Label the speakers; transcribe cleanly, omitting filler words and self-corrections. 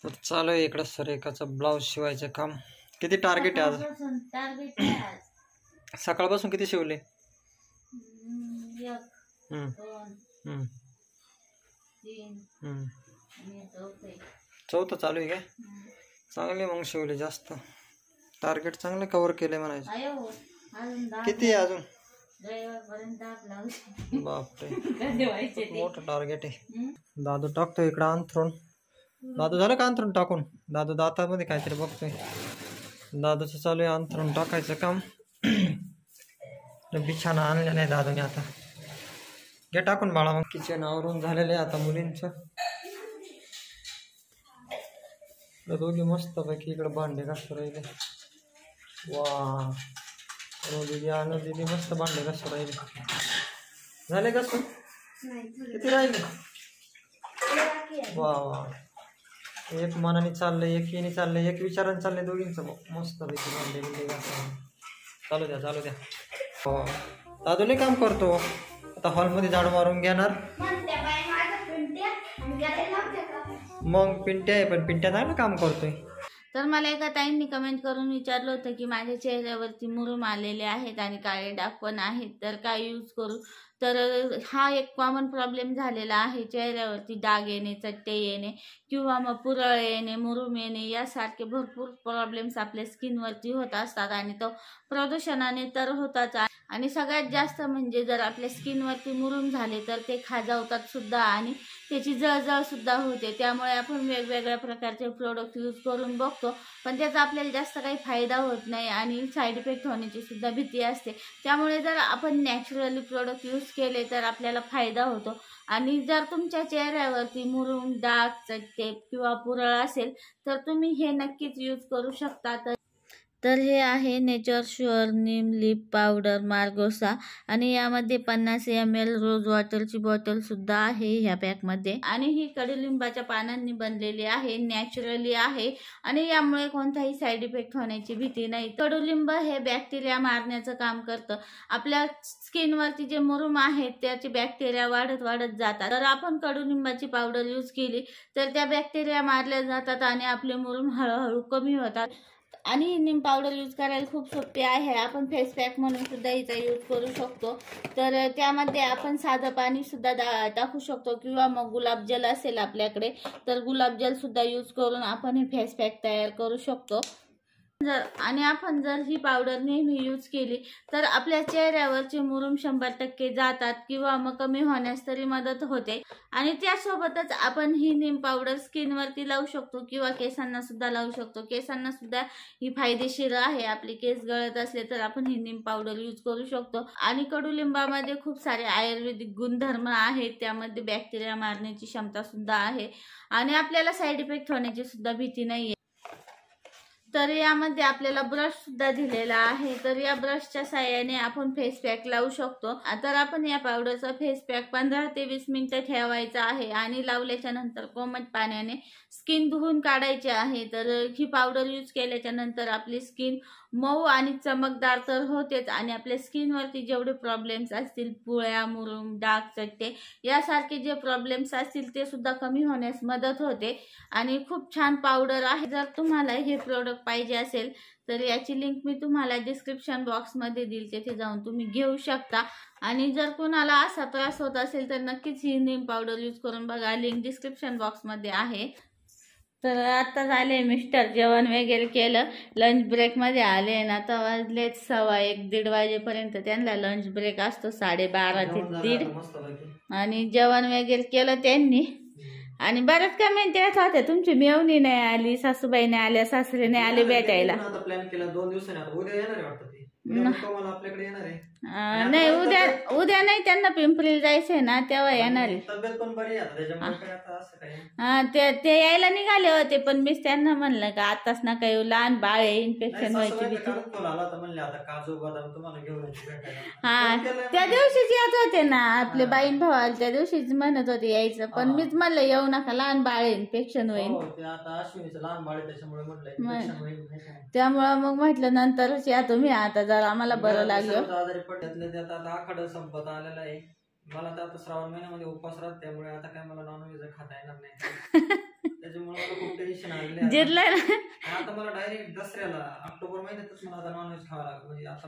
Speaker 1: तर चालू आहे इकडं सरेकाचं ब्लाऊज शिवायचं काम. किती टार्गेट आहे आज?
Speaker 2: टार्गेट आहे आज.
Speaker 1: सकाळपासून किती शिवले?
Speaker 2: 1
Speaker 1: हम्म
Speaker 2: 2
Speaker 1: हम्म
Speaker 2: 3
Speaker 1: हम्म
Speaker 2: आणि
Speaker 1: चौथं चालू आहे काय? चांगले मग शिवले जास्त. टार्गेट चांगलं कव्हर केले म्हणायचं. किती आहे अजून? बापरे मोठं टार्गेट आहे. दादू टाकतो इकडं अंथरून. दादू झालं का अंथरून टाकून? दादू दातामध्ये काहीतरी बघतोय. दादूचं चालू आहे अंथरून टाकायचं काम. बिछाना आणलेला नाही दादूने आता. घे टाकून बाळा. मग किचन आवरून झालेलं आहे आता मुलींचं. दोघी मस्त पैकी इकडे भांडे घासू राहिले. वा दीदी आणि दीदी मस्त भांडे घासू राहिले. झाले घासून? किती राहिले? वा वा एक मनाने चाललंय, एक येणे चाललंय, एक विचाराने चाललंय दोघींचं. मस्त पैकी भांडे बिंडे घासून. चालू द्या चालू द्या. हो दादूने काम करतो आता. हॉलमध्ये झाडू मारून घेणार. मग पिंट्या आहे पण पिंट्या चांगलं काम करतोय.
Speaker 2: तर मला एका ताईंनी कमेंट करून विचारलं होतं की माझ्या चेहऱ्यावरती मुरूम आलेले आहेत आणि काळे डाग पण आहेत, तर काय यूज करू. तर हा एक कॉमन प्रॉब्लेम झालेला आहे. चेहऱ्यावरती डाग येणे, चट्टे येणे किंवा मग पुरळ येणे, मुरूम येणे यासारखे भरपूर प्रॉब्लेम्स आपल्या स्किनवरती होत असतात आणि तो प्रदूषणाने तर होताच. आणि सगळ्यात जास्त म्हणजे जर आपल्या स्किनवरती मुरूम झाले तर ते खाजवतात सुद्धा आणि त्याची जळजळ सुद्धा होते. त्यामुळे आपण वेगवेगळ्या प्रकारचे प्रोडक्ट यूज करून बघतो पण त्याचा आपल्याला जास्त काही फायदा होत नाही आणि साईड इफेक्ट होण्याची सुद्धा भीती असते. त्यामुळे जर आपण नॅचरली प्रोडक्ट यूज केले तर आपल्याला फायदा होतो. आणि जर तुमच्या चेहऱ्यावरती मुरूम, डाग, चट्टे किंवा पुरळ असेल तर तुम्ही हे नक्कीच यूज करू शकता. तर हे आहे नेचर शुअर नीम लिप पावडर मार्गोसा आणि यामध्ये 50 ml रोज वॉटरची बॉटल सुद्धा आहे ह्या पॅकमध्ये. आणि ही कडुलिंबाच्या पानांनी बनलेली आहे, नॅचरली आहे आणि यामुळे कोणताही साईड इफेक्ट होण्याची भीती नाही. कडुलिंब हे बॅक्टेरिया मारण्याचं काम करतं. आपल्या स्किनवरती जे मुरूम आहेत त्याचे बॅक्टेरिया वाढत वाढत जातात. तर आपण कडुलिंबाची पावडर यूज केली तर त्या बॅक्टेरिया मारल्या जातात आणि आपले मुरूम हळूहळू कमी होतात. आणि ही नीम पावडर यूज करायला खूप सोपी आहे. आपण फेस पॅक म्हणून सुद्धा हिचा यूज करू शकतो. तर त्यामध्ये आपण साधं पाणी सुद्धा टाकू शकतो किंवा मग गुलाबजल असेल आपल्याकडे तर गुलाबजल सुद्धा यूज करून आपण हे फेस पॅक तयार करू शकतो. आणि आपण जर ही पावडर नेहमी यूज केली तर आपल्या चेहऱ्यावरचे मुरूम 100% जातात किंवा मग कमी होण्यास तरी मदत होते. आणि त्यासोबतच आपण ही नीम पावडर स्किनवरती लावू शकतो किंवा केसांना सुद्धा लावू शकतो. केसांना सुद्धा ही फायदेशीर आहे. आपले केस गळत असले तर आपण ही नीम पावडर यूज करू शकतो. आणि कडुलिंबामध्ये खूप सारे आयुर्वेदिक गुणधर्म आहेत. त्यामध्ये बॅक्टेरिया मारण्याची क्षमता सुद्धा आहे आणि आपल्याला साईड इफेक्ट होण्याची सुद्धा भीती नाहीये. तर यामध्ये आपल्याला ब्रश सुद्धा दिलेला आहे. तर या ब्रशच्या साहाय्याने आपण फेस पॅक लावू शकतो. तर आपण या पावडरचा फेस पॅक 15 ते 20 मिनिटं ठेवायचा आहे आणि लावल्याच्या नंतर कोमट पाण्याने स्किन धुवून काढायची आहे. तर ही पावडर यूज केल्याच्या नंतर आपली स्किन मऊ आणि चमकदार तर होतेच आणि आपल्या स्किनवरती जेवढे प्रॉब्लेम्स असतील, पुळ्या, मुरूम, डाग, चट्टे यासारखे जे प्रॉब्लेम्स असतील ते सुद्धा कमी होण्यास मदत होते. आणि खूप छान पावडर आहे. जर तुम्हाला हे प्रोडक्ट पाहिजे असेल तर याची लिंक मी तुम्हाला डिस्क्रिप्शन बॉक्समध्ये देईल, तेथे जाऊन तुम्ही घेऊ शकता. आणि जर कोणाला असा त्रास होत असेल तर नक्कीच ही नीम पावडर यूज करून बघा. लिंक डिस्क्रिप्शन बॉक्समध्ये आहे. तर आता झाले मिस्टर जेवण वगैरे केलं, लंच ब्रेकमध्ये आले ना. तर वाजलेत 1:15-1:30 वाजेपर्यंत त्यांना लंच ब्रेक असतो 12:30 ते 1:30. आणि जेवण वगैरे केलं त्यांनी. आणि बरंच कमेंट येत होत्या तुमची मेवणी नाही आली, सासूबाई नाही आल्या, सासरे नाही आले भेटायला.
Speaker 1: प्लॅन केला 2 दिवसांनी. उद्या येणार आहे वाटतं ते. आपल्याकडे येणार आहे.
Speaker 2: नाही उद्या नाही, त्यांना पिंपरीला जायचंय ना तेव्हा येणार आहे.
Speaker 1: तब्येत पण बरी आहे त्याच्यामुळे आता असं काही.
Speaker 2: ते यायला निघाले होते पण मीच त्यांना म्हणलं का आताच नका येऊ, लहान बाळ आहे, इन्फेक्शन व्हायची भीती. हा त्या दिवशीच येत होते ना आपले बाईन भावाला, त्या दिवशीच म्हणत होते यायचं पण मीच म्हणलं येऊ नका, लहान बाळ आहे, इन्फेक्शन होईल. त्यामुळं मग म्हटलं नंतरच या तुम्ही, आता जरा आम्हाला बरं लागलं.
Speaker 1: आजारी पडल्यातले आता आखाड संपत आलेला आहे. मला तर आता श्रावण महिन्यामध्ये उपवास राहत, त्यामुळे आता काय मला नॉनव्हेज खाता येणार नाही. त्याच्यामुळे मला खूप टेन्शन आलेलं आहे.
Speaker 2: जिरलंय ना.
Speaker 1: आणि आता मला डायरेक्ट दसऱ्याला ऑक्टोबर महिन्यातच मला आता नॉनव्हेज खावं लागेल. म्हणजे आता